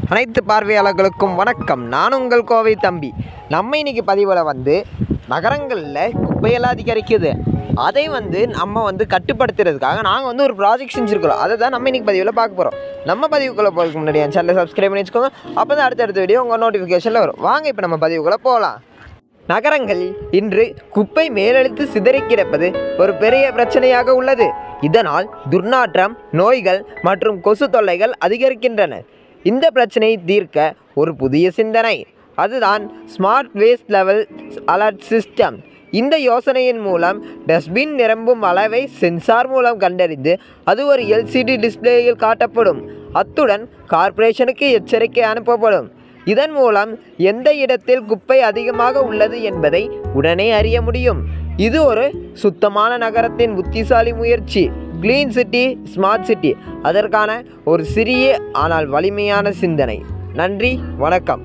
அனைத்து பார்வையாளர்களுக்கும் வணக்கம். நான் உங்கள் கோவை தம்பி. நம்ம இன்னைக்கு பதிவில் நகரங்களில் குப்பையெல்லாம் அதிகரிக்குது. அதை நம்ம கட்டுப்படுத்துறதுக்காக நாங்கள் ஒரு ப்ராஜெக்ட் செஞ்சுருக்கிறோம். அதை தான் நம்ம இன்றைக்கி பதிவில் பார்க்க போகிறோம். நம்ம பதிவுக்குள்ளே போகிறதுக்கு முன்னாடி என் சேனலை சப்ஸ்கிரைப் பண்ணி வச்சுக்கோங்க. அப்போ தான் அடுத்தடுத்த வீடியோ உங்கள் நோட்டிஃபிகேஷனில் வரும். வாங்க இப்போ நம்ம பதிவுக்குள்ளே போகலாம். நகரங்களில் இன்று குப்பை மேலெழுத்து சிதறி கிடப்பது ஒரு பெரிய பிரச்சனையாக உள்ளது. இதனால் துர்நாற்றம், நோய்கள் மற்றும் கொசு தொல்லைகள் அதிகரிக்கின்றன. இந்த பிரச்சனையை தீர்க்க ஒரு புதிய சிந்தனை, அதுதான் smart waste level alert system. இந்த யோசனையின் மூலம் டஸ்ட்பின் நிரம்பும் அளவை சென்சார் மூலம் கண்டறிந்து அது ஒரு எல்சிடி டிஸ்பிளேயில் காட்டப்படும். அத்துடன் கார்ப்பரேஷனுக்கு எச்சரிக்கை அனுப்பப்படும். இதன் மூலம் எந்த இடத்தில் குப்பை அதிகமாக உள்ளது என்பதை உடனே அறிய முடியும். இது ஒரு சுத்தமான நகரத்தின் புத்திசாலி முயற்சி. கிளீன் சிட்டி, ஸ்மார்ட் சிட்டி, அதற்கான ஒரு சிறிய ஆனால் வலிமையான சிந்தனை. நன்றி, வணக்கம்.